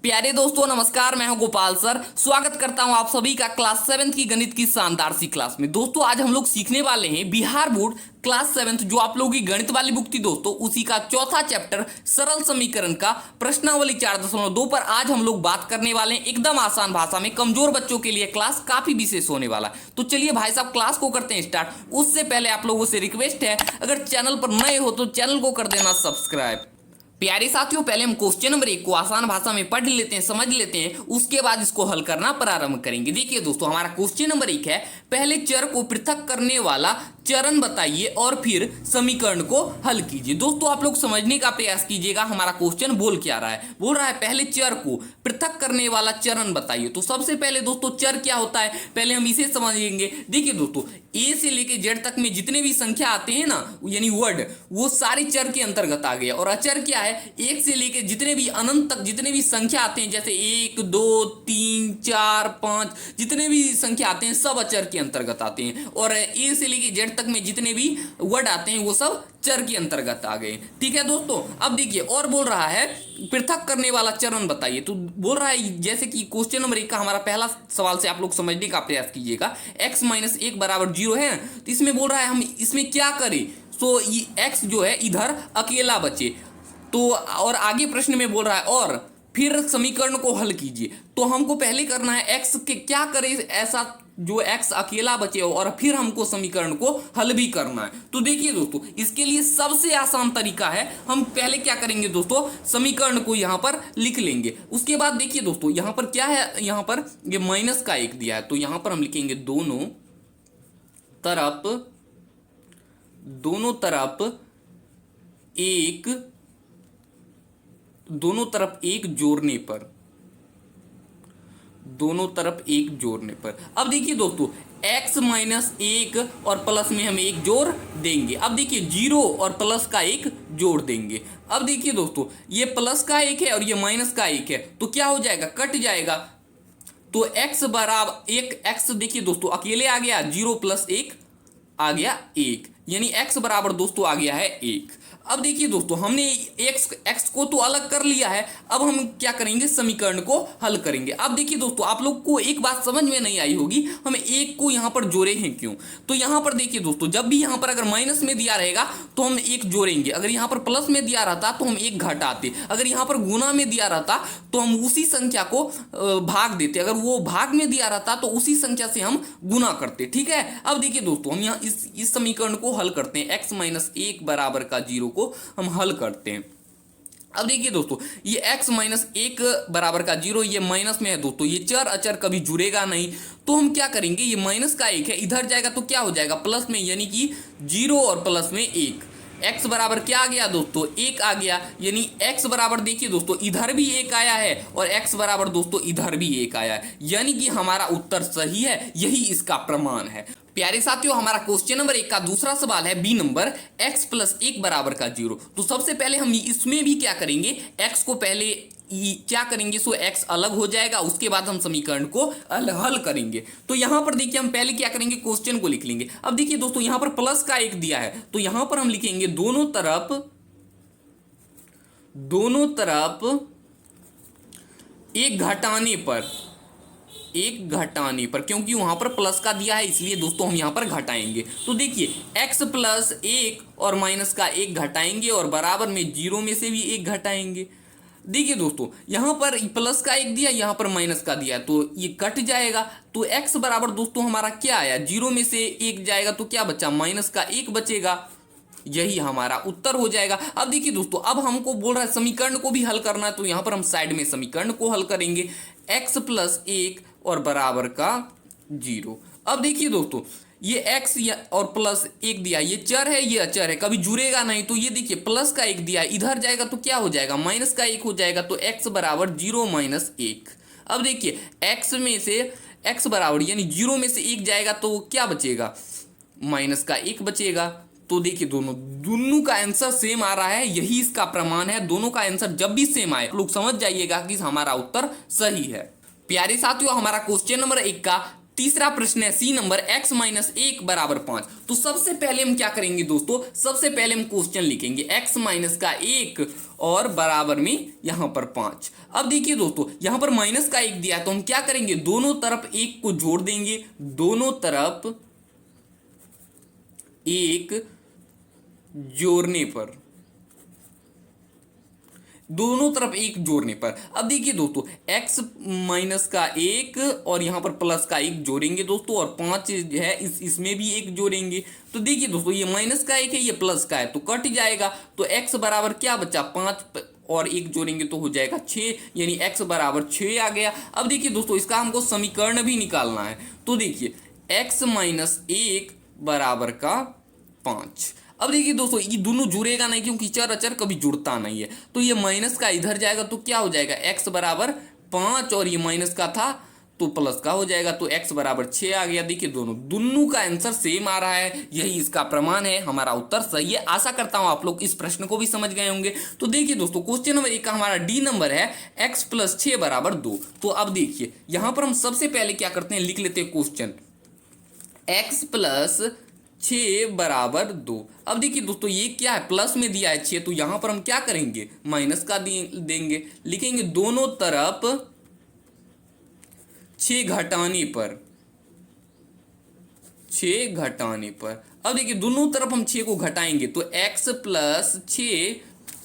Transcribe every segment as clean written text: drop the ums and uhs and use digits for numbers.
प्यारे दोस्तों नमस्कार। मैं हूं गोपाल सर। स्वागत करता हूं आप सभी का क्लास 7th की गणित की शानदार सी क्लास में। दोस्तों आज हम लोग सीखने वाले हैं बिहार बोर्ड क्लास 7th जो आप लोगों की गणित वाली बुक थी दोस्तों, उसी का चौथा चैप्टर सरल समीकरण का प्रश्नावली 4.2 पर आज हम लोग बात करने वाले हैं एकदम आसान भाषा में। कमजोर बच्चों के लिए क्लास काफी विशेष होने वाला है। तो चलिए भाई साहब क्लास को करते हैं स्टार्ट। उससे पहले आप लोगों से रिक्वेस्ट है, अगर चैनल पर नए हो तो चैनल को कर देना सब्सक्राइब। प्यारे साथियों पहले हम क्वेश्चन नंबर 1 को आसान भाषा में पढ़ लेते हैं, समझ लेते हैं, उसके बाद इसको हल करना प्रारंभ करेंगे। देखिए दोस्तों हमारा क्वेश्चन नंबर 1 है, पहले चर को पृथक करने वाला चरण बताइए और फिर समीकरण को हल कीजिए। दोस्तों आप लोग समझने का प्रयास कीजिएगा हमारा क्वेश्चन बोल क्या रहा है। बोल रहा है पहले चर को पृथक करने वाला चरण बताइए। तो सबसे पहले दोस्तों चर क्या होता है पहले हम इसे समझेंगे। देखिए दोस्तों ए से लेके जेड तक में जितने भी संख्या आते हैं ना, यानी वर्ड, वो सारे चर के अंतर्गत आ गया। और अचर क्या है, एक से लेके जितने भी अनंत तक जितने भी संख्या आते हैं, जैसे 1 2 3 4 5 जितने भी संख्या आते हैं सब अचर के अंतर्गत आते हैं। और ए से लेके जेड तक में जितने भी वर्ड आते हैं वो सब चर के अंतर्गत आ गए। ठीक है दोस्तों। अब देखिए और बोल रहा है पृथक करने वाला चरण बताइए। तो बोल रहा है जैसे कि क्वेश्चन नंबर 1 का हमारा पहला सवाल से आप लोग समझने का प्रयास कीजिएगा। x - 1 = 0 है, तो इसमें बोल रहा है हम इसमें क्या करें। तो ये x जो है इधर अकेला बचे। तो और आगे प्रश्न में बोल रहा है और फिर समीकरण को हल कीजिए। तो हमको पहले करना है x के क्या करें ऐसा जो x अकेला बचे और फिर हमको समीकरण को हल भी करना है। तो देखिए दोस्तों इसके लिए सबसे आसान तरीका है, हम पहले क्या करेंगे दोस्तों, समीकरण को यहाँ पर लिख लेंगे। उसके बाद देखिए दोस्तों यहाँ पर क्या है, यहाँ पर ये -1 दिया है, तो यहाँ पर हम लिखेंगे दोनों तरफ एक जोड़ने पर अब देखिए दोस्तों x - 1 और प्लस में हम 1 जोड़ देंगे। अब देखिए 0 और प्लस का 1 जोड़ देंगे। अब देखिए दोस्तों ये प्लस का 1 है और ये माइनस का 1 है, तो क्या हो जाएगा, कट जाएगा। तो x बराबर 1, x देखिए दोस्तों अकेले आ गया, 0 + 1 आ गया 1, यानी x बराबर दोस्तों आ गया है 1। अब देखिए दोस्तों हमने x को तो अलग कर लिया है, अब हम क्या करेंगे, समीकरण को हल करेंगे। अब देखिए दोस्तों आप लोग को एक बात समझ में नहीं आई होगी, हम 1 को यहाँ पर जोड़े हैं क्यों। तो यहाँ पर देखिए दोस्तों जब भी यहाँ पर अगर माइनस में दिया रहेगा तो हम 1 जोड़ेंगे, अगर यहाँ पर प्लस में दिया रहता तो हम 1 घटाते, अगर यहाँ पर गुना में दिया रहता तो हम उसी संख्या को भाग देते, अगर वो भाग में दिया रहता तो उसी संख्या से हम गुना करते। ठीक है। अब देखिए दोस्तों हम यहाँ इस समीकरण को हल करते हैं, x - 1 बराबर का 0 को हम हल करते हैं। अब देखिए दोस्तों ये x - 1 बराबर का 0 ये माइनस में है दोस्तों, ये चर अचर कभी जुड़ेगा नहीं। तो हम क्या करेंगे, ये माइनस का 1 है, इधर जाएगा तो क्या हो जाएगा, प्लस में, यानी कि 0 और प्लस में 1। x बराबर क्या आ गया दोस्तों, 1 आ गया, यानी x बराबर देखिए दोस्तों इधर भी 1 आया है और x बराबर दोस्तों इधर भी 1 आया है, यानी कि हमारा उत्तर सही है, यही इसका प्रमाण है। प्यारे साथियों हमारा क्वेश्चन नंबर 1 का दूसरा सवाल है बी नंबर, x + 1 बराबर का 0। तो सबसे पहले हम इसमें भी क्या करेंगे, x को पहले क्या करेंगे, सो x अलग हो जाएगा, उसके बाद हम समीकरण को हल करेंगे। तो यहां पर देखिए हम पहले क्या करेंगे, क्वेश्चन को लिख लेंगे। अब देखिए दोस्तों यहां पर प्लस का 1 दिया है, तो यहां पर हम लिखेंगे दोनों तरफ एक घटाने पर, क्योंकि वहां पर प्लस का दिया है इसलिए दोस्तों हम यहां पर घटाएंगे। तो देखिए x + 1 और माइनस का 1 घटाएंगे और बराबर में 0 में से भी 1 घटाएंगे। देखिए दोस्तों यहां पर प्लस का 1 दिया, यहां पर माइनस का दिया, तो ये कट जाएगा। तो x बराबर दोस्तों हमारा क्या आया, 0 में से 1 जाएगा तो क्या बचा, माइनस का 1 बचेगा, यही हमारा उत्तर हो जाएगा। अब देखिए दोस्तों अब हमको बोल रहा है समीकरण को भी हल करना है, तो यहां पर हम साइड में समीकरण को हल करेंगे, x + 1 और बराबर का 0। अब देखिए दोस्तों ये x और प्लस 1 दिया, ये चर है ये अचर है, कभी जुड़ेगा नहीं। तो ये देखिए प्लस का 1 दिया, इधर जाएगा तो क्या हो जाएगा, माइनस का 1 हो जाएगा, तो x बराबर 0 - 1। अब देखिए x में से x बराबर यानी 0 में से 1 जाएगा तो क्या बचेगा, माइनस का 1 बचेगा। तो देखिए दोनों का आंसर सेम आ रहा है, यही इसका प्रमाण है। दोनों का आंसर जब भी सेम आए लोग समझ जाइएगा कि हमारा उत्तर सही है। प्यारे साथियों हमारा क्वेश्चन नंबर 1 का तीसरा प्रश्न है सी नंबर x माइनस 1 बराबर 5। तो सबसे पहले हम क्या करेंगे दोस्तों, सबसे पहले हम क्वेश्चन लिखेंगे x माइनस का 1 और बराबर में यहां पर 5। अब देखिए दोस्तों, यहां पर माइनस का 1 दिया है तो हम क्या करेंगे, दोनों तरफ 1 को जोड़ देंगे, दोनों तरफ 1 जोड़ने पर, दोनों तरफ 1 जोड़ने पर। अब देखिए दोस्तों, x माइनस का 1 और यहां पर प्लस का 1 जोड़ेंगे दोस्तों, और 5 है इसमें भी 1 जोड़ेंगे। तो देखिए दोस्तों, ये माइनस का 1 है, ये प्लस का है, तो कट जाएगा। तो x बराबर क्या बचा, 5 और 1 जोड़ेंगे तो हो जाएगा 6, यानी x बराबर 6 आ गया। अब देखिए दोस्तों, इसका हमको समीकरण भी निकालना है। तो देखिए x माइनस 1 बराबर का 5। अब देखिए दोस्तों, ये दोनों जुड़ेगा नहीं क्योंकि चर अचर कभी जुड़ता नहीं है। तो ये माइनस का इधर जाएगा तो क्या हो जाएगा, x बराबर 5 और ये माइनस का था तो प्लस का हो जाएगा, तो x बराबर 6 आ गया। देखिए दोनों का आंसर सेम आ रहा है, यही इसका प्रमाण है, हमारा उत्तर सही है। आशा करता हूं आप लोग इस प्रश्न को भी समझ गए होंगे। तो देखिए दोस्तों, क्वेश्चन नंबर 1 का हमारा डी नंबर है x प्लस 6 बराबर 2। तो अब देखिए यहां पर हम सबसे पहले क्या करते हैं, लिख लेते हैं क्वेश्चन x प्लस 6 बराबर 2। अब देखिए दोस्तों, ये क्या है, प्लस में दिया है 6, तो यहां पर हम क्या करेंगे, माइनस का देंगे, लिखेंगे दोनों तरफ 6 घटाने पर, 6 घटाने पर। अब देखिए दोनों तरफ हम 6 को घटाएंगे तो x प्लस 6,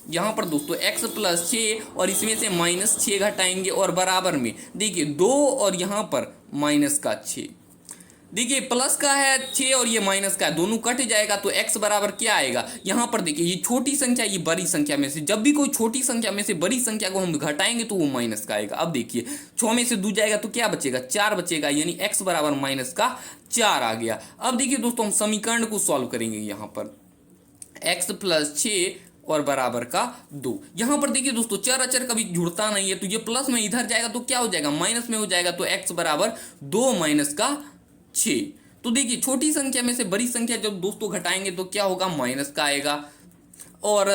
यहां पर दोस्तों x प्लस 6 और इसमें से माइनस 6 घटाएंगे, और बराबर में देखिए 2 और यहां पर माइनस का 6। देखिए प्लस का है 6 और ये माइनस का है, दोनों कट जाएगा तो x बराबर क्या आएगा, यहां पर देखिए ये छोटी संख्या ये बड़ी संख्या में से, जब भी कोई छोटी संख्या में से बड़ी संख्या को हम घटाएंगे तो वो माइनस का आएगा। अब देखिए 6 में से 2 जाएगा तो क्या बचेगा, 4 बचेगा, यानी x बराबर माइनस का 4 आ गया। अब देखिए दोस्तों, हम समीकरण को सॉल्व करेंगे, यहां पर x प्लस 6 और बराबर का 2। यहां पर देखिए दोस्तों, चर अचर कभी जुड़ता नहीं है, तो ये प्लस में इधर जाएगा तो क्या हो जाएगा, माइनस में हो जाएगा, तो x बराबर 2 माइनस का 6। तो देखिए छोटी संख्या में से बड़ी संख्या जब दोस्तों घटाएंगे तो क्या होगा, माइनस का आएगा, और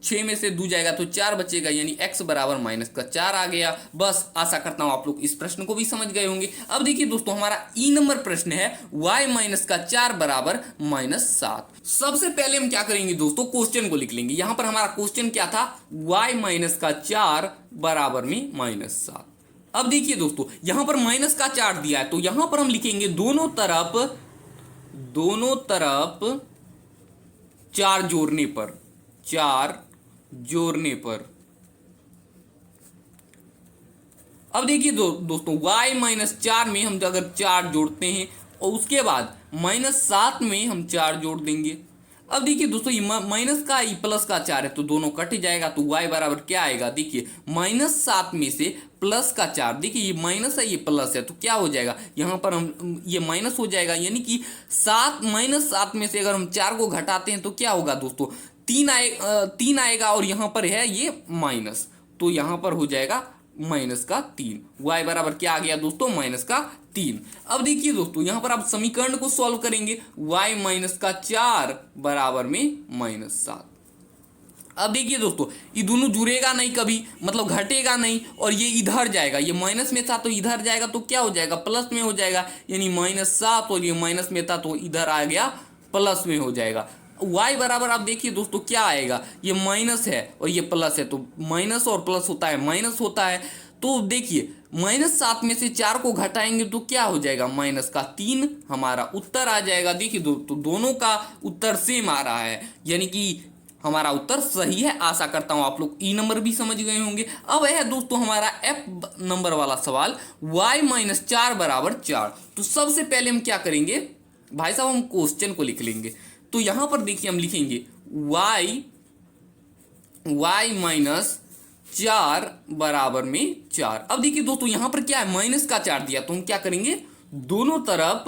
6 में से 2 जाएगा तो 4 बचेगा, यानी x बराबर माइनस का 4 आ गया। बस आशा करता हूं आप लोग इस प्रश्न को भी समझ गए होंगे। अब देखिए दोस्तों, हमारा ई नंबर प्रश्न है y माइनस का 4 बराबर माइनस 7। सबसे पहले हम क्या करेंगे दोस्तों, क्वेश्चन को लिख लेंगे। यहां पर हमारा क्वेश्चन क्या था, y माइनस का 4 बराबर में माइनस 7। अब देखिए दोस्तों, यहां पर माइनस का 4 दिया है तो यहां पर हम लिखेंगे दोनों तरफ 4 जोड़ने पर, 4 जोड़ने पर। अब देखिए दोस्तों, y माइनस 4 में हम अगर 4 जोड़ते हैं और उसके बाद माइनस 7 में हम 4 जोड़ देंगे। अब देखिए दोस्तों, ये माइनस का ये प्लस का 4 है तो दोनों कट जाएगा, तो y बराबर क्या आएगा, देखिए माइनस 7 में से प्लस का 4, देखिए ये माइनस है ये प्लस है तो क्या हो जाएगा, यहां पर हम ये माइनस हो जाएगा, यानी कि 7 माइनस 7 में से अगर हम 4 को घटाते हैं तो क्या होगा दोस्तों, 3 आएगा, और यहां पर है ये माइनस, तो यहां पर हो जाएगा माइनस का 3। y बराबर क्या आ गया दोस्तों, माइनस का 3। अब देखिए दोस्तों, यहां पर आप समीकरण को सॉल्व करेंगे, y माइनस का 4 बराबर में माइनस 7। अब देखिए दोस्तों, ये दोनों जुड़ेगा नहीं कभी, मतलब घटेगा नहीं, और ये इधर जाएगा, ये माइनस में था तो इधर जाएगा तो क्या हो जाएगा, प्लस में हो जाएगा, यानी माइनस 7, और ये माइनस में था तो इधर आ गया प्लस में हो जाएगा। y बराबर आप देखिए दोस्तों क्या आएगा, ये माइनस है और ये प्लस है, तो माइनस और प्लस होता है माइनस होता है। तो देखिए माइनस 7 में से 4 को घटाएंगे तो क्या हो जाएगा, माइनस का 3 हमारा उत्तर आ जाएगा। देखिए तो दोनों का उत्तर सेम आ रहा है, यानी कि हमारा उत्तर सही है। आशा करता हूं आप लोग ई नंबर भी समझ गए होंगे। अब है दोस्तों हमारा एफ नंबर वाला सवाल, y माइनस 4 बराबर 4। तो सबसे पहले हम क्या करेंगे भाई साहब, हम क्वेश्चन को लिख लेंगे। तो यहां पर देखिए हम लिखेंगे y माइनस 4 बराबर में 4। अब देखिए दोस्तों, यहां पर क्या है, माइनस का 4 दिया, तो हम क्या करेंगे, दोनों तरफ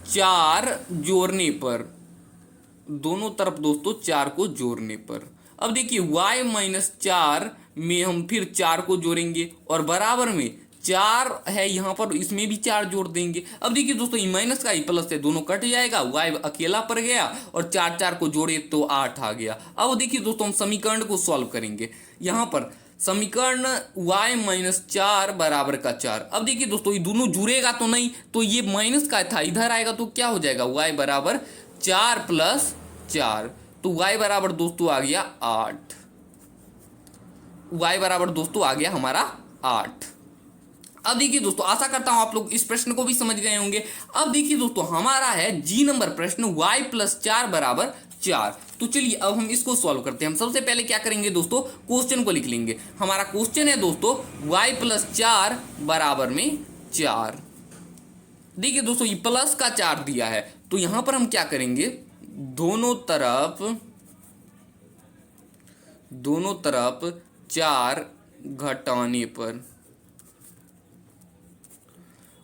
4 जोड़ने पर, दोनों तरफ दोस्तों 4 को जोड़ने पर। अब देखिए y माइनस 4 में हम फिर 4 को जोड़ेंगे, और बराबर में 4 है यहाँ पर, इसमें भी 4 जोड़ देंगे। अब देखिए दोस्तों, ये माइनस का प्लस है, दोनों कट जाएगा, y अकेला पड़ गया, और 4 को जोड़े तो 8 आ गया। अब देखिए दोस्तों, हम समीकरण को सॉल्व करेंगे। यहाँ पर समीकरण y माइनस 4 बराबर का 4। अब देखिए दोस्तों ये दोनों जुड़ेगा तो नहीं, तो ये माइनस का था, इधर आएगा तो क्या हो जाएगा y बराबर 4 प्लस 4। तो y बराबर दोस्तों आ गया 8। y बराबर दोस्तों आ गया हमारा 8। अब देखिए दोस्तों आशा करता हूं आप लोग इस प्रश्न को भी समझ गए होंगे। अब देखिए दोस्तों हमारा है जी नंबर प्रश्न y प्लस 4 बराबर 4। तो चलिए अब हम इसको सॉल्व करते हैं। हम सबसे पहले क्या करेंगे दोस्तों, क्वेश्चन को लिख लेंगे। हमारा क्वेश्चन है दोस्तों y प्लस 4 बराबर में 4। देखिए दोस्तों ये प्लस का 4 दिया है, तो यहां पर हम क्या करेंगे, दोनों तरफ 4 घटाने पर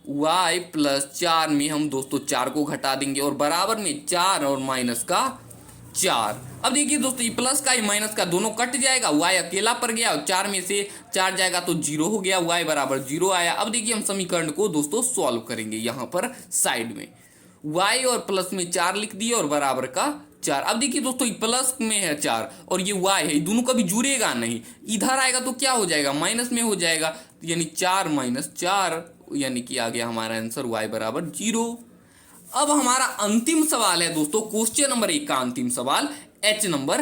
y प्लस 4 में हम दोस्तों 4 को घटा देंगे और बराबर में 4 और माइनस का 4। अब देखिए दोस्तों ये प्लस का ये माइनस का दोनों कट जाएगा, y अकेला पर गया और 4 में से 4 जाएगा तो 0 हो गया, y बराबर 0 आया। अब देखिए हम समीकरण को दोस्तों सॉल्व करेंगे। यहाँ पर साइड में y और प्लस में 4 लिख दिए और बराबर का 4। अब देखिए दोस्तों ये प्लस में है 4 और ये y है, दोनों कभी जुड़ेगा नहीं, इधर आएगा तो क्या हो जाएगा, माइनस में हो जाएगा, यानी 4 माइनस 4, यानी कि आ गया हमारा आंसर y बराबर 0। अब हमारा अंतिम सवाल है दोस्तों, क्वेश्चन नंबर 1 का अंतिम सवाल, h नंबर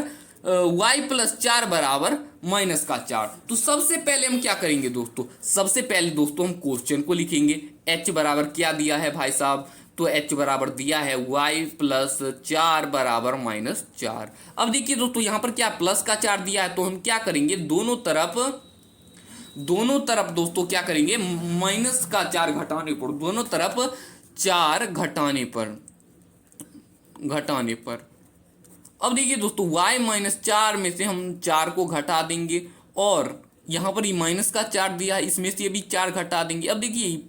y प्लस 4 बराबर माइनस का 4। तो सबसे पहले हम क्या करेंगे दोस्तों, सबसे पहले दोस्तों हम क्वेश्चन को लिखेंगे। h बराबर क्या दिया है भाई साहब, तो h बराबर दिया है y प्लस 4 बराबर माइनस 4। अब देखिए दोस्तों यहाँ पर क्या प्लस का 4 दिया है, तो हम क्या करेंगे, दोनों तरफ दोस्तों क्या करेंगे, माइनस का 4 घटाने पर, दोनों तरफ 4 घटाने पर। अब देखिए दोस्तों y माइनस 4 में से हम 4 को घटा देंगे और यहाँ पर ये माइनस का 4 दिया है, इसमें से ये भी 4 घटा देंगे। अब देखिए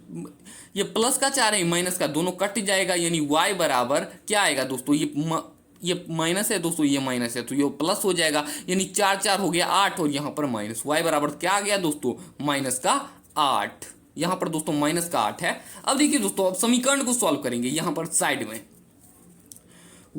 ये प्लस का 4 है, माइनस का, दोनों कट जाएगा, यानी y बराबर क्या आएगा दोस्तों, ये माइनस है दोस्तों, ये माइनस है तो ये प्लस हो जाएगा, यानी 4 4 हो गया 8 और यहाँ पर माइनस, y बराबर क्या आ गया दोस्तों, माइनस का 8। यहाँ पर दोस्तों माइनस का 8 है। अब देखिए दोस्तों अब समीकरण को सॉल्व करेंगे। यहाँ पर साइड में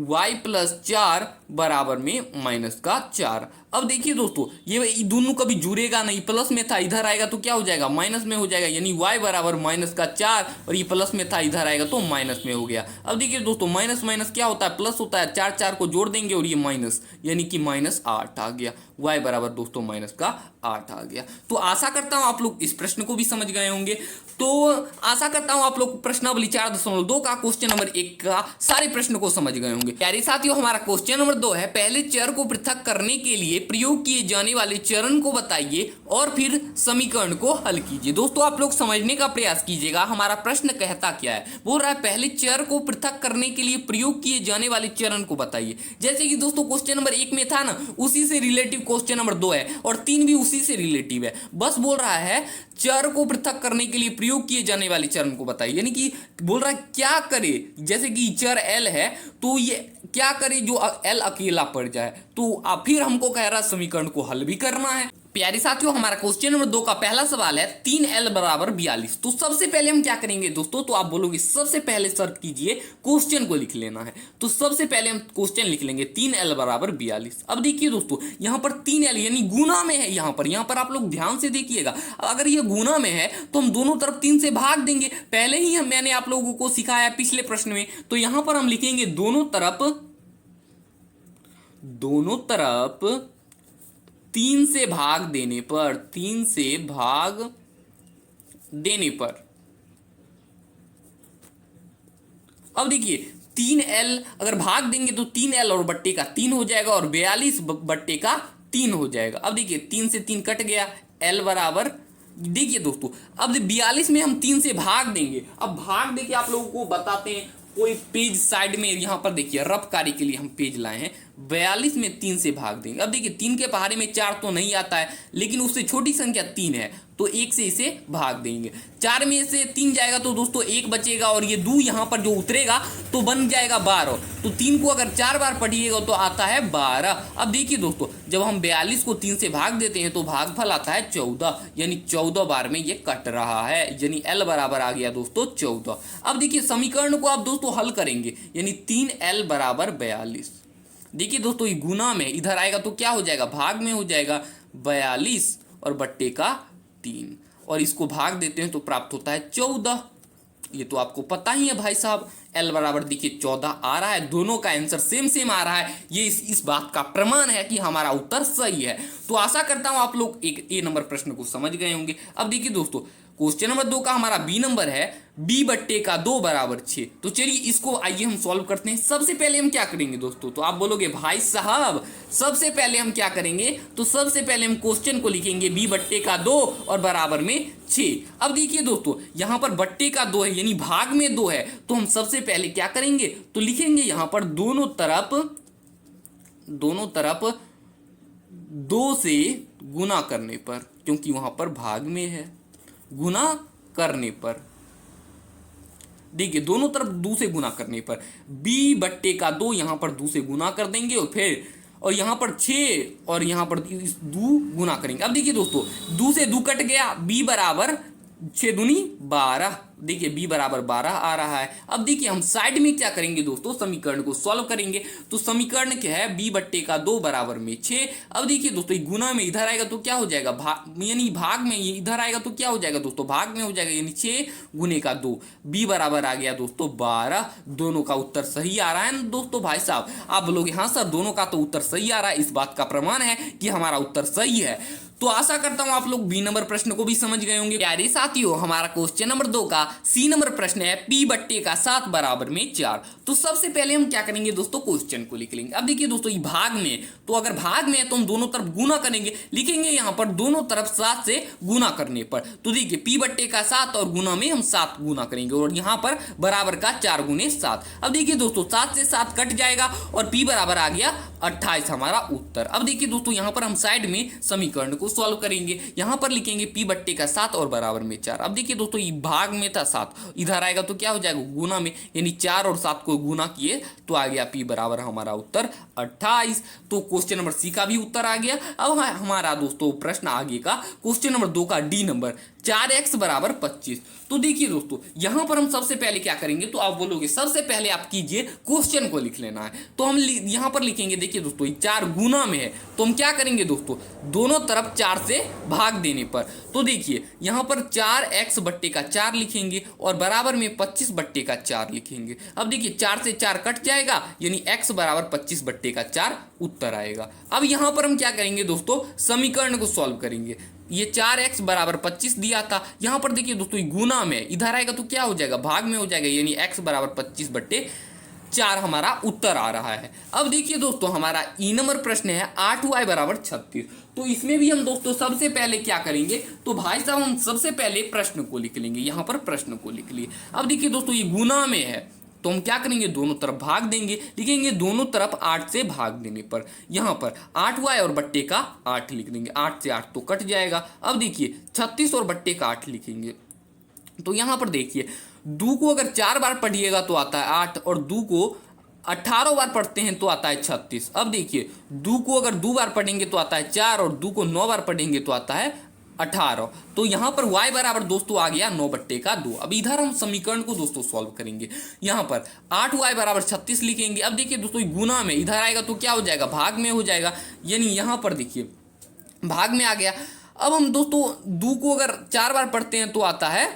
y प्लस 4 बराबर में माइनस का 4। अब देखिए दोस्तों ये दोनों कभी जुड़ेगा नहीं, प्लस में था इधर आएगा तो क्या हो जाएगा, माइनस में हो जाएगा, यानी y बराबर माइनस का 4 और ये प्लस में था इधर आएगा तो माइनस में हो गया। अब देखिए दोस्तों माइनस माइनस क्या होता है, प्लस होता है, 4 4 को जोड़ देंगे और ये माइनस, यानी कि माइनस 8 आ गया, y बराबर दोस्तों माइनस का 8 आ गया। तो आशा करता हूं आप लोग इस प्रश्न को भी समझ गए होंगे। तो आशा करता हूं आप लोग प्रश्नावली 4.2 का क्वेश्चन नंबर 1 का सारे प्रश्न को समझ गए होंगे। प्यारे साथियों हमारा क्वेश्चन नंबर 2 है, पहले चर को पृथक करने के लिए प्रयोग किए जाने वाले चरण को बताइए और फिर समीकरण को हल कीजिए। दोस्तों आप लोग समझने का प्रयास कीजिएगा, हमारा प्रश्न कहता क्या है, बोल रहा है पहले चर को पृथक करने के लिए प्रयोग किए जाने वाले चरण को बताइए। जैसे कि दोस्तों क्वेश्चन नंबर 1 में था ना, उसी से रिलेटिव क्वेश्चन नंबर 2 है और 3 भी उसी से रिलेटिव है। बस बोल रहा है चर को पृथक करने के लिए प्रयोग किए जाने वाले चरण को बताइए, यानी कि बोल रहा है क्या करे, जैसे कि चर l है तो ये क्या करे जो l अकेला पड़ जाए, तो फिर हमको कह रहा है समीकरण को हल भी करना है। प्यारे साथियों हमारा क्वेश्चन नंबर 2 का पहला सवाल है 3l बराबर 42। तो सबसे पहले हम क्या करेंगे दोस्तों, तो आप बोलोगे सबसे पहले सर्च कीजिए, क्वेश्चन को लिख लेना है। तो सबसे पहले हम क्वेश्चन लिख लेंगे 3l बराबर 42। अब देखिए दोस्तों यहाँ पर 3l यानी गुना में है, यहाँ पर आप लोग ध्यान से देखिएगा, अगर ये गुना में है तो हम दोनों तरफ 3 से भाग देंगे, पहले ही मैंने आप लोगों को सिखाया पिछले प्रश्न में। तो यहाँ पर हम लिखेंगे दोनों तरफ 3 से भाग देने पर, 3 से भाग देने पर। अब देखिए 3l अगर भाग देंगे तो 3l और बट्टे का 3 हो जाएगा और 42 बट्टे का 3 हो जाएगा। अब देखिए 3 से 3 कट गया, l बराबर, देखिए दोस्तों अब 42 में हम 3 से भाग देंगे। अब भाग देके आप लोगों को बताते हैं, कोई पेज साइड में यहाँ पर देखिए रफ कार्य के लिए हम पेज लाए हैं, 42 में 3 से भाग देंगे। अब देखिए 3 के पहाड़े में 4 तो नहीं आता है, लेकिन उससे छोटी संख्या 3 है तो 1 से इसे भाग देंगे। 4 में से 3 जाएगा तो दोस्तों 1 बचेगा और ये 2 यहाँ पर जो उतरेगा तो बन जाएगा 12। तो 3 को अगर 4 बार पढ़िएगा तो आता है 12। अब देखिए दोस्तों जब हम 42 को 3 से भाग देते हैं तो भागफल आता है 14, यानी 14 बार में ये कट रहा है, यानी l बराबर आ गया दोस्तों 14। अब देखिए समीकरण को आप दोस्तों हल करेंगे, यानी 3l बराबर 42। देखिए दोस्तों ये गुना में इधर आएगा तो क्या हो जाएगा, भाग में हो जाएगा 42 और बट्टे का 3 और इसको भाग देते हैं तो प्राप्त होता है 14। ये तो आपको पता ही है भाई साहब। L बराबर देखिए 14 आ रहा है, दोनों का आंसर सेम सेम आ रहा है। ये इस बात का प्रमाण है कि हमारा उत्तर सही है। तो आशा करता हूं आप लोग एक ए नंबर प्रश्न को समझ गए होंगे। अब देखिए दोस्तों, क्वेश्चन नंबर 2 का हमारा बी नंबर है b बट्टे का 2 बराबर 6। तो चलिए इसको आइए हम सॉल्व करते हैं। सबसे पहले हम क्या करेंगे दोस्तों, तो आप बोलोगे भाई साहब सबसे पहले हम क्या करेंगे, तो सबसे पहले हम क्वेश्चन को लिखेंगे b बट्टे का 2 और बराबर में 6। अब देखिए दोस्तों, यहां पर बट्टे का 2 है यानी भाग में 2 है, तो हम सबसे पहले क्या करेंगे, तो लिखेंगे यहां पर दोनों तरफ 2 से गुना करने पर, क्योंकि वहां पर भाग में है, गुना करने पर देखिए दोनों तरफ 2 से गुना करने पर b बट्टे का 2 यहां पर 2 से गुना कर देंगे और यहां पर 6 और यहां पर 2 गुना करेंगे। अब देखिए दोस्तों, 2 से 2 कट गया, b बराबर 6 दूनी 12। देखिए b बराबर 12 आ रहा है। अब देखिए हम साइड में क्या करेंगे दोस्तों, समीकरण को सॉल्व करेंगे। तो समीकरण क्या है, b बट्टे का 2 बराबर में 6। अब देखिए दोस्तों, गुना में इधर आएगा तो क्या हो जाएगा, यानी भाग में ये इधर आएगा तो क्या हो जाएगा दोस्तों, भाग में हो जाएगा, यानी 6 गुने का 2, b बराबर आ गया दोस्तों 12। दोनों का उत्तर सही आ रहा है ना दोस्तों। भाई साहब आप बोलोगे हाँ सर दोनों का तो उत्तर सही आ रहा है, इस बात का प्रमाण है कि हमारा उत्तर सही है। तो आशा करता हूं आप लोग बी नंबर प्रश्न को भी समझ गए होंगे। प्यारे साथियों, हमारा क्वेश्चन नंबर 2 का सी नंबर प्रश्न है p बट्टे का 7 बराबर में 4। तो सबसे पहले हम क्या करेंगे दोस्तों, क्वेश्चन को लिख लेंगे। अब देखिए दोस्तों, ये भाग में, तो अगर भाग में है तो हम दोनों तरफ गुना करेंगे, लिखेंगे यहां पर दोनों तरफ 7 से गुना करने पर। तो देखिए p बट्टे का 7 और गुना में हम 7 गुना करेंगे और यहां पर बराबर का 4 गुने 7। अब देखिए दोस्तों, 7 से 7 कट जाएगा और p बराबर आ गया 28 हमारा उत्तर। अब देखिए दोस्तों, यहां पर हम साइड में समीकरण को सॉल्व करेंगे। यहां पर लिखेंगे p बट्टे का 7 और बराबर में 4। अब देखिए दोस्तों, ये भाग में था 7, इधर आएगा तो क्या हो जाएगा, गुना में, यानी 4 और 7 को गुना किए तो आ गया p बराबर हमारा उत्तर 28। तो क्वेश्चन नंबर सी का भी उत्तर आ गया। अब हमारा दोस्तों प्रश्न आगे का क्वेश्चन नंबर 2 का डी नंबर 4x बराबर 25। तो देखिए दोस्तों, यहां पर हम सबसे पहले क्या करेंगे, तो आप बोलोगे सबसे पहले आप कीजिए क्वेश्चन को लिख लेना है। तो हम यहां पर लिखेंगे, देखिए दोस्तों 4 गुना में है, तो हम क्या करेंगे दोस्तों, दोनों तरफ 4 से भाग देने पर। तो देखिए यहां पर 4x बट्टे का 4 लिखेंगे और बराबर में 25 बट्टे का 4 लिखेंगे। अब देखिए 4 से 4 कट जाएगा, यानी x बराबर 25 बट्टे का 4 उत्तर आएगा। अब यहां पर हम क्या करेंगे दोस्तों, समीकरण को सॉल्व करेंगे। ये 4x बराबर 25 दिया था, यहां पर देखिए दोस्तों गुना में इधर आएगा तो क्या हो जाएगा, भाग में हो जाएगा, यानी x बराबर 25 बट्टे 4 हमारा उत्तर आ रहा है। अब देखिए दोस्तों, हमारा ई नंबर प्रश्न है 8y बराबर 36। तो इसमें भी हम दोस्तों सबसे पहले क्या करेंगे, तो भाई साहब हम सबसे पहले प्रश्न को लिख लेंगे। यहां पर प्रश्न को लिख लिए। अब देखिए दोस्तों, ये गुना में है तो हम क्या करेंगे, दोनों तरफ भाग देंगे, लिखेंगे दोनों तरफ 8 से भाग देने पर। यहां पर 8y और बट्टे का 8 लिख देंगे, 8 से 8 तो कट जाएगा। अब देखिए 36 और बट्टे का 8 लिखेंगे। तो यहां पर देखिए 2 को अगर 4 बार पढ़िएगा तो आता है 8 और 2 को 18 बार पढ़ते हैं तो आता है 36। अब देखिए 2 को अगर 2 बार पढ़ेंगे तो आता है 4 और 2 को 9 बार पढ़ेंगे तो आता है 18। तो यहां पर y बराबर दोस्तों आ गया 9 बट्टे का 2। अब इधर हम समीकरण को दोस्तों सॉल्व करेंगे। यहां पर 8y बराबर 36 लिखेंगे। अब देखिए दोस्तों, गुना में इधर आएगा तो क्या हो जाएगा, भाग में हो जाएगा, यानी यहां पर देखिए भाग में आ गया। अब हम दोस्तों 2 को अगर 4 बार पढ़ते हैं तो आता है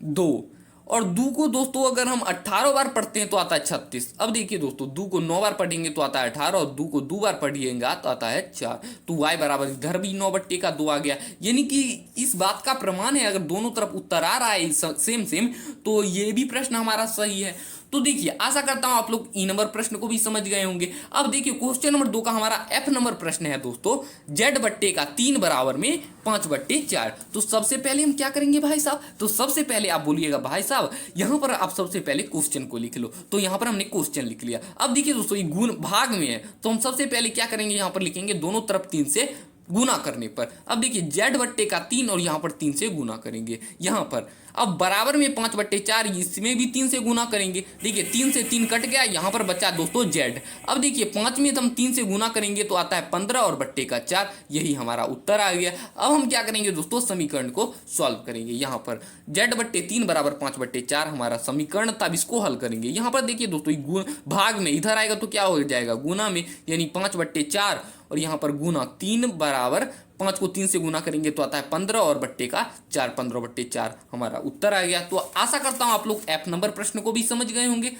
2 और 2 को दोस्तों अगर हम 18 बार पढ़ते हैं तो आता है 36। अब देखिए दोस्तों, 2 को 9 बार पढ़ेंगे तो आता है 18 और 2 को 2 बार पढ़िएगा तो आता है 4। तो y बराबर इधर भी 9 बट्टे का 2 आ गया। यानी कि इस बात का प्रमाण है, अगर दोनों तरफ उत्तर आ रहा है सेम सेम तो ये भी प्रश्न हमारा सही है। तो देखिए आशा करता हूं आप लोग ई नंबर प्रश्न को भी समझ गए होंगे। अब देखिए क्वेश्चन नंबर 2 का हमारा एफ नंबर प्रश्न है दोस्तों, z बट्टे का 3 बराबर में 5 बट्टे 4। तो सबसे पहले हम क्या करेंगे भाई साहब, तो सबसे पहले आप बोलिएगा भाई साहब यहां पर आप सबसे पहले क्वेश्चन को लिख लो। तो यहां पर हमने क्वेश्चन लिख लिया। अब देखिए दोस्तों, ये गुण भाग में है तो हम सबसे पहले क्या करेंगे, यहां पर लिखेंगे दोनों तरफ 3 से गुना करने पर। अब देखिए z बट्टे का 3 और यहां पर 3 से गुना करेंगे। यहां पर अब बराबर में 5 बट्टे 4, इसमें भी 3 से गुना करेंगे। देखिए 3 से 3 कट गया, यहां पर बचा दोस्तों z। अब देखिए 5 में हम 3 से गुना करेंगे तो आता है 15 और बट्टे का 4, यही हमारा उत्तर आ गया। अब हम क्या करेंगे दोस्तों, समीकरण को सॉल्व करेंगे। यहाँ पर z बट्टे 3 बराबर 5 बट्टे 4 हमारा समीकरण, तब इसको हल करेंगे। यहाँ पर देखिए दोस्तों, गुण भाग में इधर आएगा तो क्या हो जाएगा, गुना में, यानी 5 बट्टे 4 और यहाँ पर गुना 3 बराबर 5 को 3 से गुना करेंगे तो आता है 15 और बट्टे का 4, 15/4 हमारा उत्तर आ गया। तो आशा करता हूं आप लोग F नंबर प्रश्न को भी समझ गए होंगे।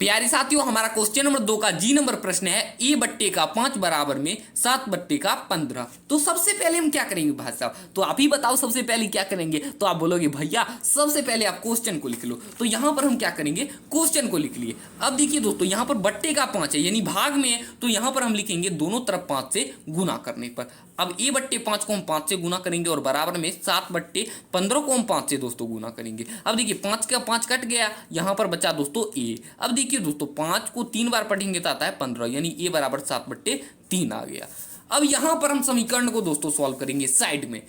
प्यारे साथियों, हमारा क्वेश्चन नंबर 2 का जी नंबर प्रश्न है A/5 बराबर में 7/15। तो सबसे पहले हम क्या करेंगे भाई साहब, तो आप ही बताओ सबसे पहले क्या करेंगे। तो आप बोलोगे भैया सबसे पहले आप क्वेश्चन को लिख लो। तो यहां पर हम क्या करेंगे, क्वेश्चन को लिख लिए। अब देखिए दोस्तों, यहां पर बट्टे का 5 है यानी भाग में है, तो यहां पर हम लिखेंगे दोनों तरफ 5 से गुना करने पर। अब A/5 को हम 5 से गुना करेंगे और बराबर में 7/15 को हम 5 से दोस्तों गुना करेंगे। अब देखिए 5 का 5 कट गया, यहां पर बचा दोस्तों A। अब देखिए दोस्तों 5 को 3 बार पढ़ेंगे तो आता है 15 यानी A बराबर 7/3 आ गया। अब यहां पर हम समीकरण को दोस्तों सॉल्व करेंगे साइड में।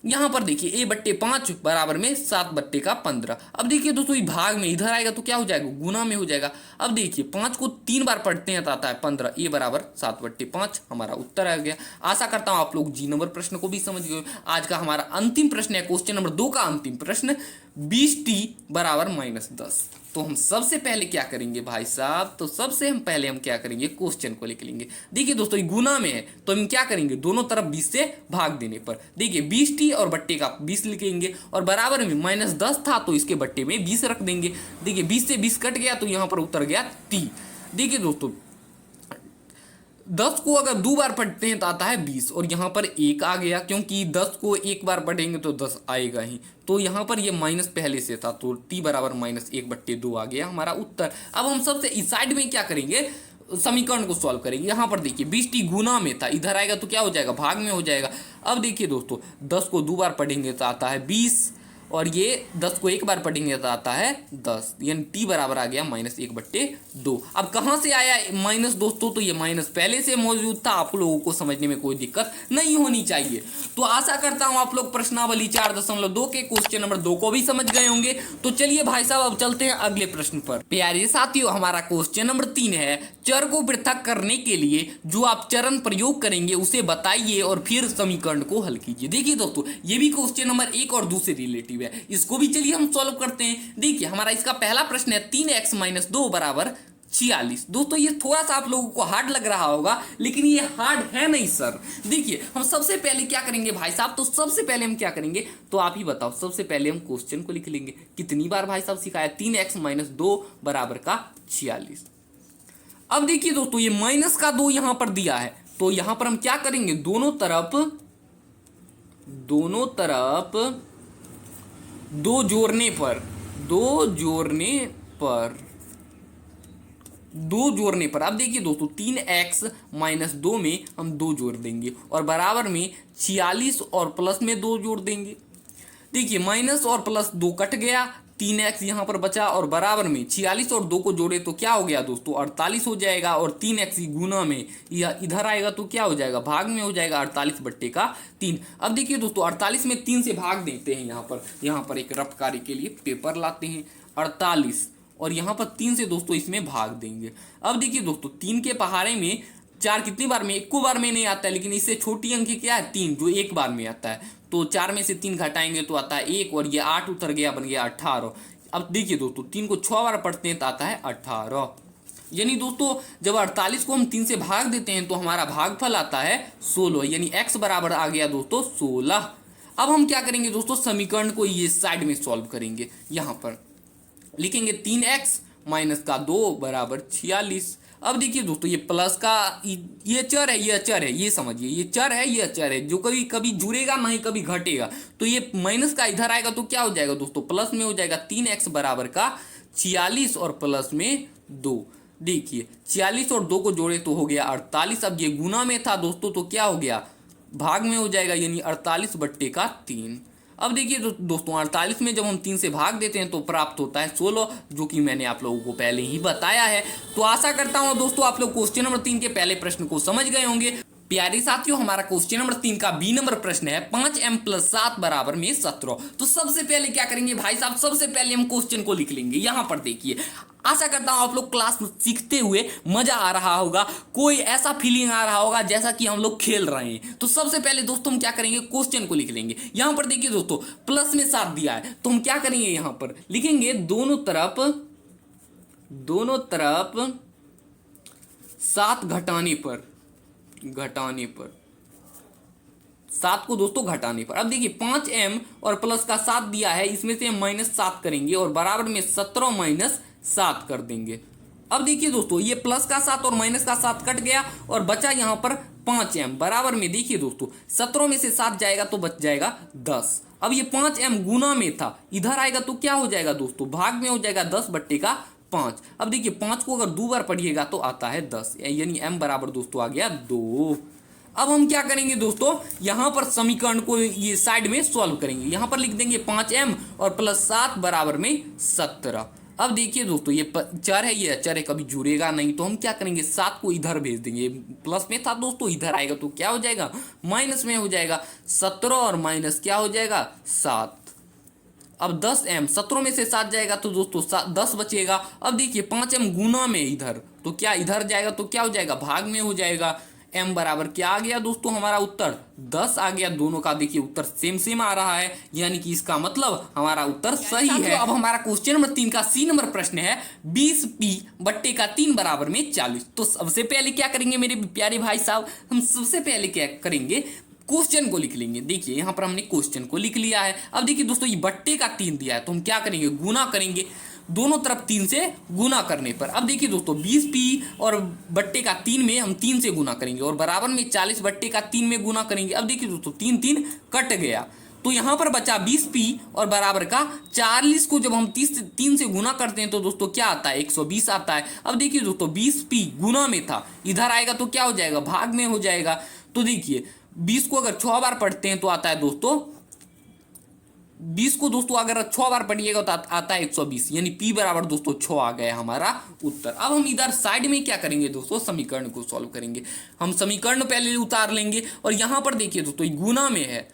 यहां पर देखिए A/5 बराबर में 7/15। अब देखिए दोस्तों ये भाग में इधर आएगा तो क्या हो जाएगा, गुना में हो जाएगा। अब देखिए 5 को 3 बार पढ़ते हैं तो आता है 15, A बराबर 7/5 हमारा उत्तर आ गया। आशा करता हूं आप लोग जी नंबर प्रश्न को भी समझ गए। आज का हमारा अंतिम प्रश्न है क्वेश्चन नंबर 2 का अंतिम प्रश्न, 20t बराबर -10। तो हम सबसे पहले क्या करेंगे भाई साहब, तो सबसे हम पहले हम क्या करेंगे, क्वेश्चन को लिख लेंगे। देखिए दोस्तों ये गुना में है तो हम क्या करेंगे, दोनों तरफ 20 से भाग देने पर देखिए 20t और बट्टे का 20 लिखेंगे और बराबर में -10 था तो इसके बट्टे में 20 रख देंगे। देखिए 20 से 20 कट गया तो यहां पर उतर गया t। देखिए दोस्तों 10 को अगर 2 बार पढ़ते हैं तो आता है 20 और यहाँ पर 1 आ गया, क्योंकि 10 को 1 बार पढ़ेंगे तो 10 आएगा ही। तो यहाँ पर ये माइनस पहले से था तो t बराबर -1/2 आ गया हमारा उत्तर। अब हम सबसे इस साइड में क्या करेंगे, समीकरण को सॉल्व करेंगे। यहाँ पर देखिए 20t गुना में था, इधर आएगा तो क्या हो जाएगा, भाग में हो जाएगा। अब देखिए दोस्तों 10 को 2 बार पढ़ेंगे तो आता है 20 और ये 10 को 1 बार पढ़ेंगे तो आता है 10 यानी t बराबर आ गया -1/2। अब कहाँ से आया माइनस दोस्तों, तो ये माइनस पहले से मौजूद था, आप लोगों को समझने में कोई दिक्कत नहीं होनी चाहिए। तो आशा करता हूं आप लोग प्रश्नावली 4.2 के क्वेश्चन नंबर 2 को भी समझ गए होंगे। तो चलिए भाई साहब अब चलते हैं अगले प्रश्न पर। प्यारे साथियों, हमारा क्वेश्चन नंबर 3 है, चर को पृथक करने के लिए जो आप चरण प्रयोग करेंगे उसे बताइए और फिर समीकरण को हल कीजिए। देखिए दोस्तों ये भी क्वेश्चन नंबर 1 और 2 से रिलेटिव है, इसको भी चलिए हम सॉल्व करते हैं। देखिए हमारा इसका पहला प्रश्न है 3x - 2 बराबर 46। दोस्तों ये थोड़ा सा आप लोगों को हार्ड लग रहा होगा, लेकिन ये हार्ड है नहीं सर। देखिए हम सबसे पहले क्या करेंगे भाई साहब, तो सबसे पहले हम क्या करेंगे, तो आप ही बताओ। सबसे पहले हम क्वेश्चन को लिख लेंगे। कितनी बार भाई साहब सिखाया, 3x - 2 बराबर का 46। अब देखिए दोस्तों ये माइनस का 2 यहां पर दिया है, तो यहां पर हम क्या करेंगे, दोनों तरफ 2 जोड़ने पर अब देखिए दोस्तों 3x - 2 में हम 2 जोड़ देंगे और बराबर में 46 और प्लस में 2 जोड़ देंगे। देखिए माइनस और प्लस 2 कट गया, 3x यहां पर बचा और बराबर में 46 और 2 को जोड़े तो क्या हो गया दोस्तों 48 हो जाएगा और 3x गुना में यह इधर आएगा तो क्या हो जाएगा, भाग में हो जाएगा 48/3। अब देखिए दोस्तों 48 में 3 से भाग देते हैं। यहाँ पर एक रफ कार्य के लिए पेपर लाते हैं, 48 और यहाँ पर 3 से दोस्तों इसमें भाग देंगे। अब देखिए दोस्तों 3 के पहाड़े में 4 कितनी बार में, 1 बार में नहीं आता है, लेकिन इससे छोटी अंक क्या है 3 जो 1 बार में आता है। तो 4 में से 3 घटाएंगे तो आता है 1 और ये 8 उतर गया, बन गया 18। अब देखिए दोस्तों 3 को 6 बार पढ़ते हैं तो आता है 18। यानी दोस्तों जब 48 को हम 3 से भाग देते हैं तो हमारा भागफल आता है 16 यानी x बराबर आ गया दोस्तों 16। अब हम क्या करेंगे दोस्तों, समीकरण को ये साइड में सॉल्व करेंगे। यहाँ पर लिखेंगे 3x - 2 बराबर 46। अब देखिए दोस्तों ये प्लस का ये चर है, ये समझिए ये चर है, जो कभी कभी जुड़ेगा नहीं कभी घटेगा। तो ये माइनस का इधर आएगा तो क्या हो जाएगा दोस्तों, प्लस में हो जाएगा 3x बराबर का 46 और प्लस में 2। देखिए 46 और 2 को जोड़े तो हो गया 48। अब ये गुना में था दोस्तों तो क्या हो गया, भाग में हो जाएगा यानी 48/3। अब देखिए दोस्तों 48 में जब हम 3 से भाग देते हैं तो प्राप्त होता है 16, जो कि मैंने आप लोगों को पहले ही बताया है। तो आशा करता हूं दोस्तों आप लोग क्वेश्चन नंबर 3 के पहले प्रश्न को समझ गए होंगे। प्यारे साथियों हमारा क्वेश्चन नंबर 3 का बी नंबर प्रश्न है 5m + 7 बराबर में 17। तो सबसे पहले क्या करेंगे भाई साहब, सबसे पहले हम क्वेश्चन को लिख लेंगे। यहां पर देखिए आशा करता हूं आप लोग क्लास में सीखते हुए मजा आ रहा होगा, कोई ऐसा फीलिंग आ रहा होगा जैसा कि हम लोग खेल रहे हैं। तो सबसे पहले दोस्तों हम क्या करेंगे, क्वेश्चन को लिख लेंगे। यहां पर देखिए दोस्तों प्लस में 7 दिया है तो हम क्या करेंगे, यहां पर लिखेंगे दोनों तरफ 7 घटाने पर 7 को दोस्तों घटाने पर। अब देखिए 5m और प्लस का 7 दिया है, इसमें से हम -7 करेंगे और बराबर में 17 माइनस 7 कर देंगे। अब देखिए दोस्तों ये प्लस का 7 और माइनस का 7 कट गया और बचा यहाँ पर 5m बराबर में। देखिए दोस्तों 17 में से 7 जाएगा तो बच जाएगा 10। अब ये 5m गुना में था, इधर आएगा तो क्या हो जाएगा दोस्तों, भाग में हो जाएगा 10/5। अब देखिए 5 को अगर 2 बार पढ़िएगा तो आता है 10, यानी m बराबर दोस्तों आ गया 2। अब हम क्या करेंगे दोस्तों, यहां पर समीकरण को ये साइड में सॉल्व करेंगे। यहां पर लिख देंगे 5m और प्लस 7 बराबर में 17। अब देखिए दोस्तों ये चर है, ये चर है, कभी जुड़ेगा नहीं, तो हम क्या करेंगे 7 को इधर भेज देंगे। प्लस में था दोस्तों, इधर आएगा तो क्या हो जाएगा, माइनस में हो जाएगा। 17 और माइनस क्या हो जाएगा 7। अब 10m 17 में से 7 जाएगा तो दोस्तों 10 बचेगा। अब देखिए 5m गुना में इधर, तो क्या इधर जाएगा तो क्या हो जाएगा, भाग में हो जाएगा। m बराबर क्या आ गया दोस्तों, हमारा उत्तर 10 आ गया। दोनों का देखिए उत्तर सेम आ रहा है, यानी कि इसका मतलब हमारा उत्तर सही है। अब हमारा क्वेश्चन नंबर 3 का सी नंबर प्रश्न है 20p/3 बराबर में 40। तो सबसे पहले क्या करेंगे मेरे प्यारे भाई साहब, हम सबसे पहले क्या करेंगे, क्वेश्चन को लिख लेंगे। देखिए यहाँ पर हमने क्वेश्चन को लिख लिया है। अब देखिए दोस्तों ये बट्टे का 3 दिया है, तो हम क्या करेंगे, गुना करेंगे दोनों तरफ 3 से गुना करने पर। अब देखिए दोस्तों 20p और बट्टे का 3 में हम 3 से गुना करेंगे और बराबर में 40/3 में गुना करेंगे। अब देखिए दोस्तों 3 कट गया, तो यहां पर बचा 20p और बराबर का 40 को जब हम 3 से गुना करते हैं तो दोस्तों क्या आता है, 120 आता है। अब देखिए दोस्तों 20p गुना में था, इधर आएगा तो क्या हो जाएगा, भाग में हो जाएगा। तो देखिए 20 को अगर 6 बार पढ़ते हैं तो आता है दोस्तों 20 को दोस्तों अगर 6 बार पढ़िएगा तो आता है 120, यानी p बराबर दोस्तों 6 आ गया हमारा उत्तर। अब हम इधर साइड में क्या करेंगे दोस्तों, समीकरण को सॉल्व करेंगे। हम समीकरण पहले उतार लेंगे और यहां पर देखिए दोस्तों गुना में है।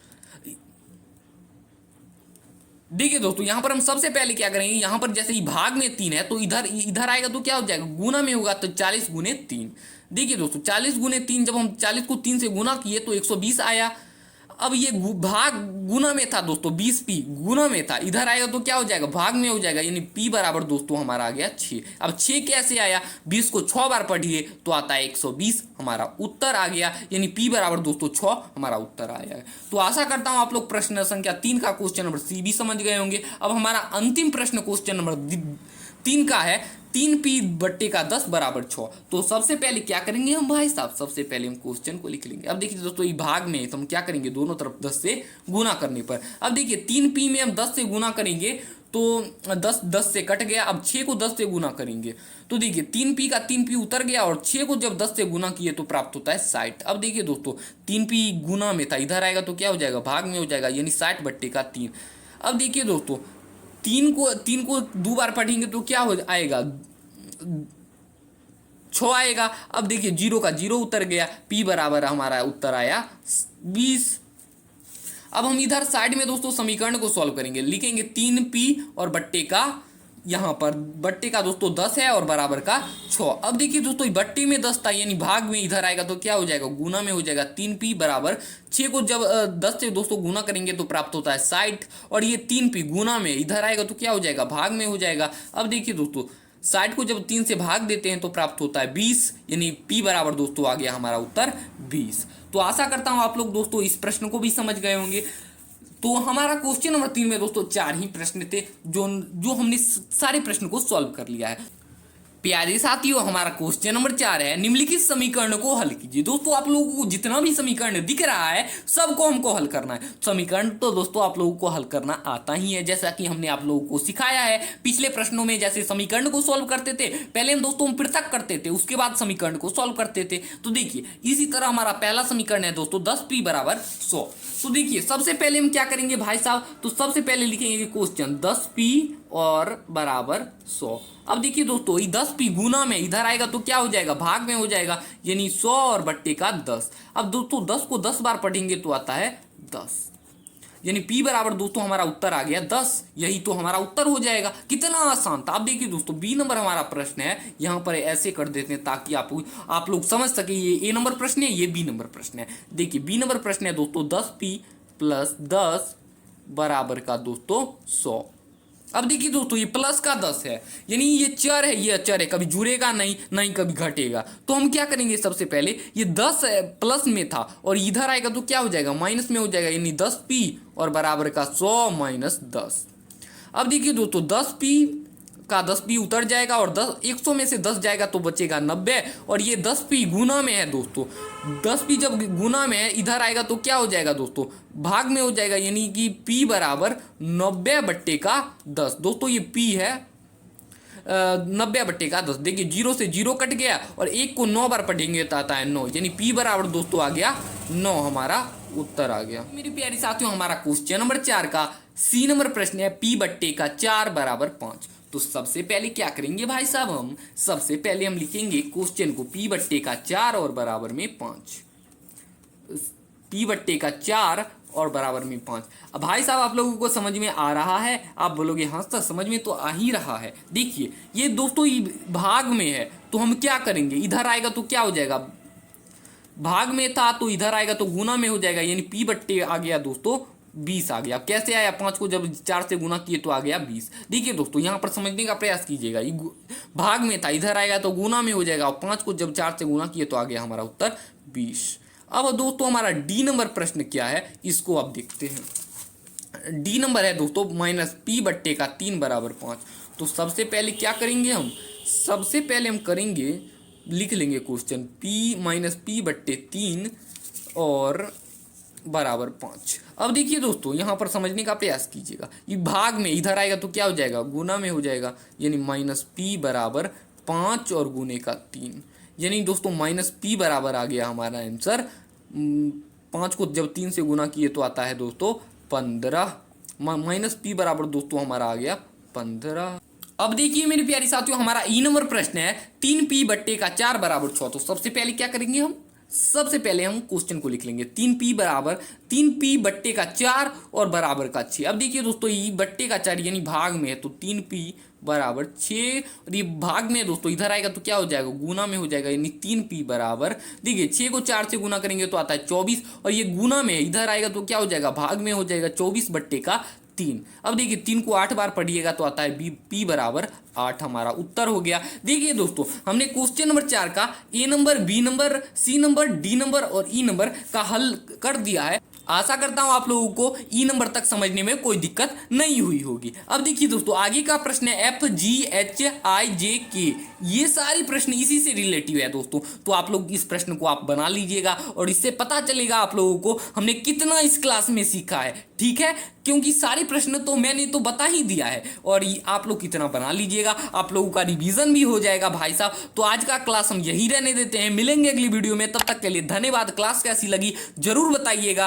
देखिए दोस्तों यहां पर हम सबसे पहले क्या करेंगे, यहां पर जैसे ही भाग में 3 है तो इधर आएगा तो क्या हो जाएगा, गुना में होगा तो 40 गुने 3। देखिए दोस्तों 40 गुने 3, जब हम 40 को 3 से गुना किए तो 120 आया। अब ये भाग गुना में था दोस्तों, 20p गुना में था, इधर आएगा तो क्या हो जाएगा, भाग में हो जाएगा, यानी p बराबर दोस्तों हमारा आ गया 6। अब 6 कैसे आया, 20 को 6 बार पढ़िए तो आता है 120, हमारा उत्तर आ गया, यानी p बराबर दोस्तों 6 हमारा उत्तर आया है। तो आशा करता हूं आप लोग प्रश्न संख्या 3 का क्वेश्चन नंबर सी भी समझ गए होंगे। अब हमारा अंतिम प्रश्न क्वेश्चन नंबर 3 का है 3p/10 बराबर 6। तो सबसे पहले क्या करेंगे हम भाई साहब, सबसे पहले हम क्वेश्चन को लिख लेंगे। अब देखिए दोस्तों ये भाग में है तो हम क्या करेंगे, दोनों तरफ 10 से गुना करने पर। अब देखिए 3p में हम 10 से गुना करेंगे तो 10 से कट गया। अब 6 को 10 से गुना करेंगे तो देखिए 3p का 3p उतर गया और 6 को जब 10 से गुना किए तो प्राप्त होता है 60। अब देखिए दोस्तों 3p गुना में था, इधर आएगा तो क्या हो जाएगा, भाग में हो जाएगा, यानी 60/3। अब देखिए दोस्तों 3 को 2 बार पढ़ेंगे तो क्या हो आएगा, 6 आएगा। अब देखिए 0 का 0 उतर गया, p बराबर हमारा उत्तर आया 20। अब हम इधर साइड में दोस्तों समीकरण को सॉल्व करेंगे, लिखेंगे 3p और बट्टे का, यहाँ पर बट्टे का दोस्तों 10 है और बराबर का 6। अब देखिए दोस्तों बट्टे में 10 था, यानी भाग में इधर आएगा तो क्या हो जाएगा, गुना में हो जाएगा। 3p बराबर 6 को जब 10 से दोस्तों गुना करेंगे तो प्राप्त होता है 60 और ये 3p गुना में इधर आएगा तो क्या हो जाएगा, भाग में हो जाएगा। अब देखिए दोस्तों 60 को जब 3 से भाग देते हैं तो प्राप्त होता है 20, यानी p बराबर दोस्तों आ गया हमारा उत्तर 20। तो आशा करता हूं आप लोग दोस्तों इस प्रश्न को भी समझ गए होंगे। तो हमारा क्वेश्चन नंबर 3 में दोस्तों 4 ही प्रश्न थे जो हमने सारे प्रश्न को सॉल्व कर लिया है। प्यारे साथियों हमारा क्वेश्चन नंबर 4 है, निम्नलिखित समीकरण को हल कीजिए। दोस्तों आप लोगों को जितना भी समीकरण दिख रहा है सबको हमको हल करना है। समीकरण तो दोस्तों आप लोगों को हल करना आता ही है, जैसा कि हमने आप लोगों को सिखाया है पिछले प्रश्नों में। जैसे समीकरण को सॉल्व करते थे पहले हम दोस्तों पृथक करते थे, उसके बाद समीकरण को सॉल्व करते थे। तो देखिए इसी तरह हमारा पहला समीकरण है दोस्तों 10p बराबर 100। तो देखिए सबसे पहले हम क्या करेंगे भाई साहब, तो सबसे पहले लिखेंगे क्वेश्चन 10p और बराबर 100। अब देखिए दोस्तों ये 10p गुना में इधर आएगा तो क्या हो जाएगा, भाग में हो जाएगा, यानी 100 और बट्टे का 10। अब दोस्तों 10 को 10 बार पढ़ेंगे तो आता है 10, यानी p बराबर दोस्तों हमारा उत्तर आ गया 10। यही तो हमारा उत्तर हो जाएगा, कितना आसान था। अब देखिए दोस्तों b नंबर हमारा प्रश्न है, यहाँ पर ऐसे कर देते हैं ताकि आप लोग समझ सके ये a नंबर प्रश्न है, ये b नंबर प्रश्न है। देखिए b नंबर प्रश्न है दोस्तों 10p + 10 बराबर का दोस्तों 100। अब देखिए दोस्तों ये प्लस का 10 है, यानी ये चर है, ये अचर है, कभी जुड़ेगा नहीं, नहीं कभी घटेगा। तो हम क्या करेंगे, सबसे पहले ये 10 प्लस में था और इधर आएगा तो क्या हो जाएगा, माइनस में हो जाएगा, यानी 10p और बराबर का 100 माइनस 10। अब देखिए दोस्तों 10p का 10p उतर जाएगा और 100 में से 10 जाएगा तो बचेगा 90, और ये 10p गुना में है दोस्तों। 10p जब गुना में है इधर आएगा तो क्या हो जाएगा दोस्तों, भाग में हो जाएगा, यानी कि p बराबर 90 बट्टे का 10। दोस्तों ये p है 90 बट्टे का 10। देखिए 0 से 0 कट गया और 1 को 9 बार पढ़ेंगे तो आता है 9, यानी p बराबर दोस्तों आ गया 9, हमारा उत्तर आ गया। मेरी प्यारी साथियों हमारा क्वेश्चन नंबर 4 का सी नंबर प्रश्न है p बट्टे का 4 बराबर 5। तो सबसे पहले क्या करेंगे भाई साहब, हम सबसे पहले हम लिखेंगे क्वेश्चन को p बट्टे का 4 और बराबर में 5, p बट्टे का 4 और बराबर में 5। अब भाई साहब आप लोगों को समझ में आ रहा है, आप बोलोगे हाँ सर समझ में तो आ ही रहा है। देखिए ये दोस्तों भाग में है तो हम क्या करेंगे, इधर आएगा तो क्या हो जाएगा, भाग में था तो इधर आएगा तो गुना में हो जाएगा, यानी p बट्टे आ गया दोस्तों 20 आ गया। कैसे आया, 5 को जब 4 से गुना किए तो आ गया 20। देखिए दोस्तों यहाँ पर समझने का प्रयास कीजिएगा, ये भाग में था, इधर आएगा तो गुना में हो जाएगा और 5 को जब 4 से गुना किए तो आ गया हमारा उत्तर 20। अब दोस्तों हमारा डी नंबर प्रश्न क्या है, इसको आप देखते हैं। डी नंबर है दोस्तों माइनस p बट्टे का 3 बराबर 5। तो सबसे पहले क्या करेंगे हम, सबसे पहले हम करेंगे, लिख लेंगे क्वेश्चन p माइनस p बट्टे 3 और बराबर 5। अब देखिए दोस्तों यहाँ पर समझने का प्रयास कीजिएगा, ये भाग में इधर आएगा तो क्या हो जाएगा, गुना में हो जाएगा, यानी माइनस p बराबर 5 और गुने का 3, यानी दोस्तों माइनस p बराबर आ गया हमारा आंसर। 5 को जब 3 से गुना किए तो आता है दोस्तों 15, माइनस p बराबर दोस्तों हमारा आ गया 15। अब देखिए मेरे प्यारी साथियों हमारा ई नंबर प्रश्न है 3p बट्टे का 4 बराबर 6। तो सबसे पहले क्या करेंगे हम, सबसे पहले हम क्वेश्चन को लिख लेंगे 3p बराबर 3p बट्टे का 4 और बराबर का 6। अब देखिए दोस्तों ये बट्टे का 4 यानी भाग में है तो 3p बराबर 6, और ये भाग में है दोस्तों, इधर आएगा तो क्या हो जाएगा, गुना में हो जाएगा, यानी 3p बराबर, देखिए 6 को 4 से गुना करेंगे तो आता है 24, और ये गुना में है, इधर आएगा तो क्या हो जाएगा, भाग में हो जाएगा 24 बट्टे का 3। अब देखिए 3 को 8 बार पढ़िएगा तो आता है p बराबर 8, हमारा उत्तर हो गया। देखिए दोस्तों हमने क्वेश्चन नंबर 4 का A number, B number, C number, D number और ई नंबर का हल कर दिया है। आशा करता हूं आप लोगों को ई नंबर तक समझने में कोई दिक्कत नहीं हुई होगी। अब देखिए दोस्तों आगे का प्रश्न है एफ जी एच आई जे के, ये सारी प्रश्न इसी से रिलेटिव है दोस्तों। तो आप लोग इस प्रश्न को आप बना लीजिएगा और इससे पता चलेगा आप लोगों को हमने कितना इस क्लास में सीखा है, ठीक है, क्योंकि सारे प्रश्न तो मैंने तो बता ही दिया है और आप लोग कितना बना लीजिएगा, आप लोगों का रिवीजन भी हो जाएगा भाई साहब। तो आज का क्लास हम यही रहने देते हैं, मिलेंगे अगली वीडियो में, तब तक के लिए धन्यवाद। क्लास कैसी लगी जरूर बताइएगा।